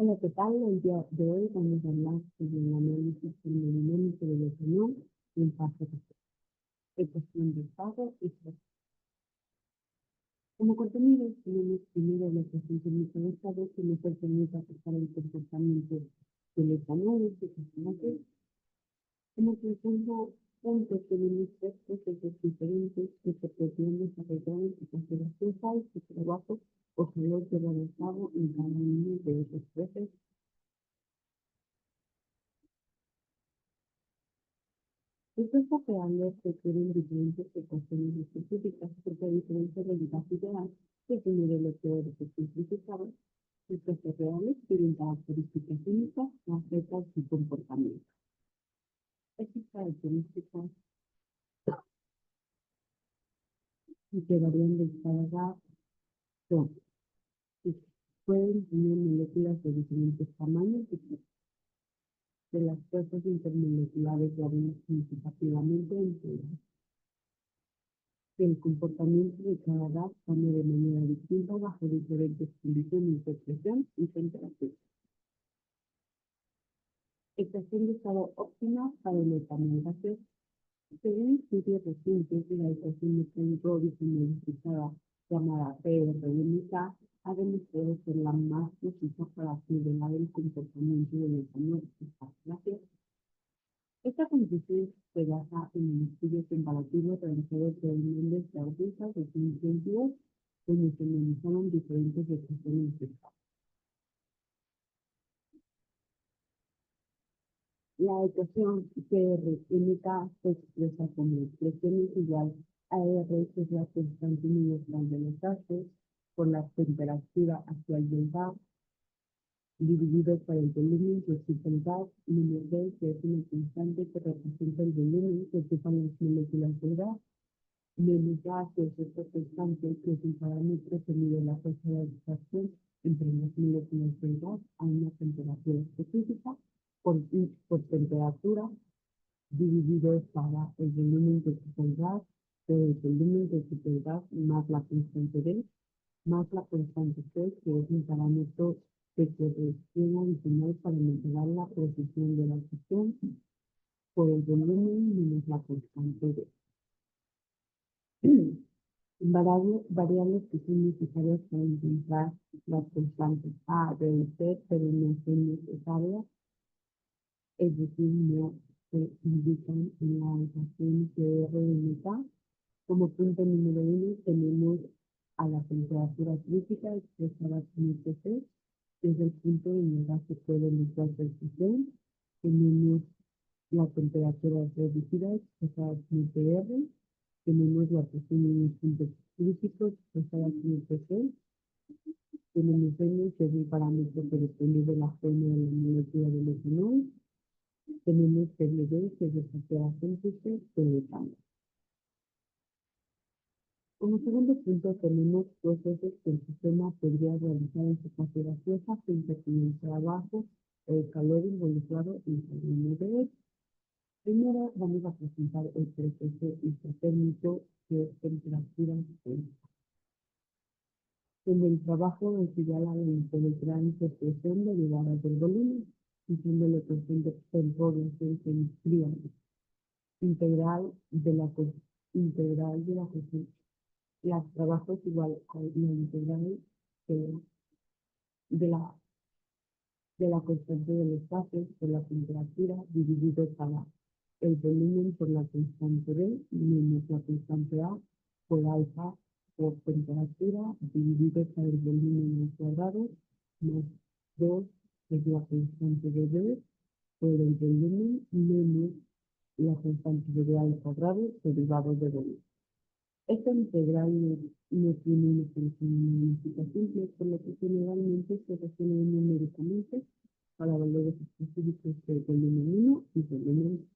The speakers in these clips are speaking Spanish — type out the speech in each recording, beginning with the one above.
Hola, ¿qué tal? El día de hoy vamos a hablar sobre el análisis termodinámico del etanol en fase de ecuación de estado y proceso. Como contenido, tenemos primero la ecuación térmica de estado que nos permite afectar el comportamiento del etanol en su personaje. Como segundo punto, tenemos tres procesos diferentes que se podrían desarrollar en su fase gaseosa y su trabajo o calor llevado a cabo en cada uno de esos procesos. Estos operandos requieren diferentes ecuaciones específicas porque a diferencia del gas ideal, que es un modelo teórico simplificado, los procesos reales tienen características únicas que afectan su comportamiento. Estas características que varían de cada gas son que pueden tener moléculas de diferentes tamaños y de las fuerzas intermoleculares varían significativamente entre ellas. El comportamiento de cada gas cambia de manera distinta bajo diferentes condiciones de presión y temperatura. Ecuación de estado óptima para el etanol gaseoso. Según estudios recientes, la ecuación de Penrose modificada llamada PRMK ha demostrado ser la más precisa para modelar el comportamiento del etanol gaseoso. Esta conclusión se basa en un estudio comparativo realizado por Méndez de Arguza de 2022, donde se analizaron diferentes ecuaciones de estado. La ecuación PRMK se expresa como expresión es igual a R, que es la constante universal de los gases, por la temperatura actual del gas, dividido por el volumen que ocupa el gas, menos D, que es una constante que representa el volumen que ocupan las moléculas del gas, menos gas, que es otra constante que es un parámetro que mide la fuerza de atracción entre las moléculas del gas a una temperatura específica, por temperatura, dividido para el volumen que ocupa el gas, por el volumen que ocupa el gas, más la constante D, más la constante C, que es un parámetro de corrección adicional para mejorar la precisión de la fusión, por el volumen menos la constante D. Variables que son necesarias para encontrar las constantes A, B y C, pero no son necesarias, es decir, no se indican en la ecuación PRMK. Como punto número 1 tenemos a la temperatura crítica expresada como TC, que es el punto en el gas se puede mezclar fusión. Tenemos la temperatura reducida expresada como PR. Tenemos la presión en el punto crítico expresada como TC. Tenemos N, que es el parámetro que depende de la forma de la molécula del etanol. Tenemos PV, que es el factor de síntesis del etanol. Como segundo punto, tenemos procesos que el sistema podría realizar en su fase gaseosa frente con el trabajo o el calor involucrado en cada uno de ellos. Primero vamos a presentar el proceso isotérmico, que es temperatura intensa. Donde el trabajo es igual a la integral de presión derivada del volumen, y siendo la ecuación de Penrose se inscribe integral de la presión. El trabajo es igual a la integral de la, de la constante de los gases por la temperatura dividido para el volumen por la constante D menos la constante A por alfa por temperatura dividido por el volumen al cuadrado más 2 es la constante de D por el volumen menos la constante de D al cuadrado derivado de volumen. Esta integral no tiene una función simple, por lo que generalmente se resuelve numéricamente para valores específicos de volumen 1 y volumen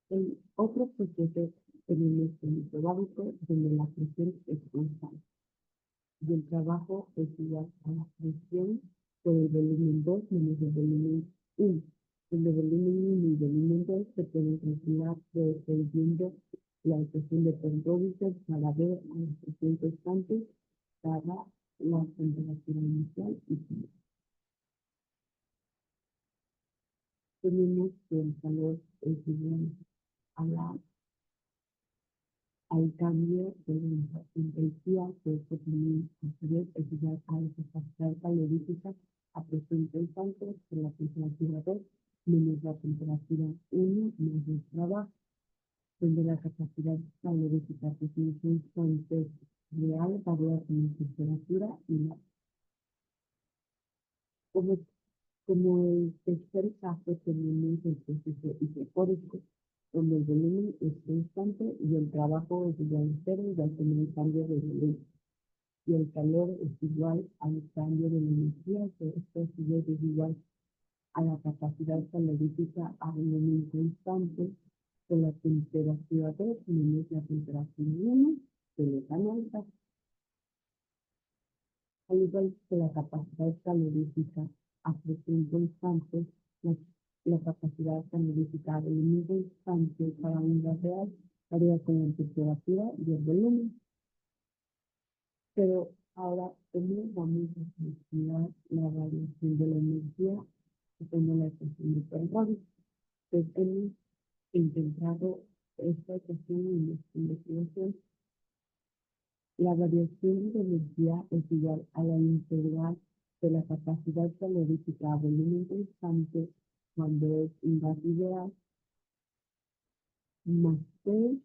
2. El otro proceso tenemos el isobárico, donde la presión es constante y el trabajo es igual a la presión por el volumen 2 menos el volumen 1. El volumen 1 y volumen 2 se pueden calcular procediendo la ecuación de Penrose para ver a la presión constante dada la temperatura inicial y final. Tenemos que el calor es igual a al cambio de la intensidad que es anterior es igual a la capacidad calorífica a presión constante por la temperatura 2 menos la temperatura 1 más el trabajo, donde la capacidad calorífica a presión constante real varía con la temperatura y la como Como el tercer caso tenemos el proceso isocórico, donde el volumen es constante y el trabajo es igual a cero, ya que no hay cambio de volumen. Y el calor es igual al cambio de la energía, que esto es igual a la capacidad calorífica a volumen constante con la temperatura 2 menos la temperatura 1 que le dan alta. Al igual que la capacidad calorífica a presión constante, la, la capacidad calorífica del mismo instante para un gas real varía con la temperatura y el volumen. Pero ahora, ¿cómo vamos a calcular la variación de la energía según la ecuación de Ferrari? Pues hemos intentado esta ecuación en nuestra investigación. La variación de energía es igual a la integral de la capacidad calorífica a volumen constante cuando es un gas ideal más T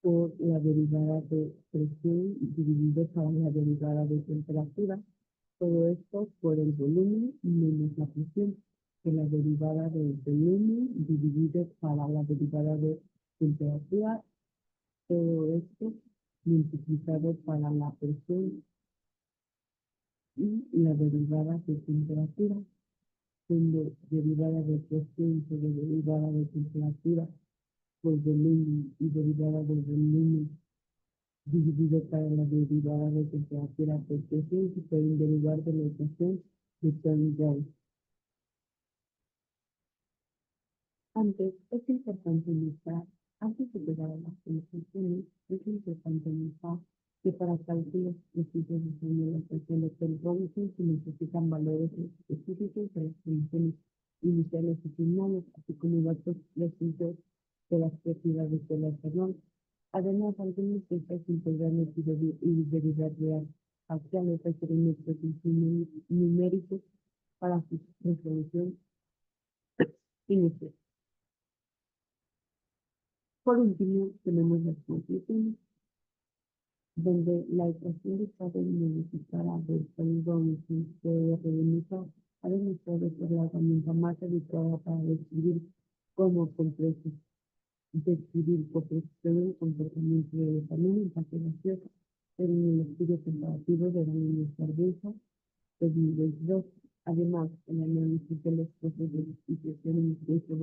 por la derivada de presión dividido por la derivada de temperatura. Todo esto por el volumen menos la presión, que la derivada del volumen dividido para la derivada de temperatura. Todo esto multiplicado para la presión y la derivada de temperatura, siendo derivada de presión sobre derivada de temperatura por volumen y derivada del volumen dividido para la derivada de temperatura por presión, se pueden derivar de la ecuación de Thorne-Jones. Antes de llegar a las conclusiones, es importante notar que para cálculos precisos de la ecuación de Thorne-Jones se necesitan valores específicos de las condiciones iniciales y finales, así como datos precisos de las propiedades de la ecuación. Además, algunos cifras integrales y derivadas parciales requieren expresiones numéricos para su resolución inicial. Por último, tenemos las conclusiones, donde la ecuación de estado modificada del polígono CRMK ha demostrado ser la herramienta más adecuada para describir cómo describir por presión el comportamiento de vitamina en fase gaseosa, pero en el estudio comparativo de la línea cerveza 2022. Además, el análisis de los procesos de sustitución en el proceso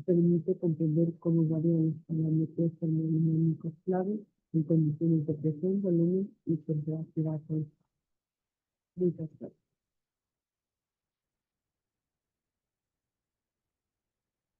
permite comprender cómo varían los parámetros termodinámicos clave en condiciones de presión, volumen y temperatura. Muchas gracias.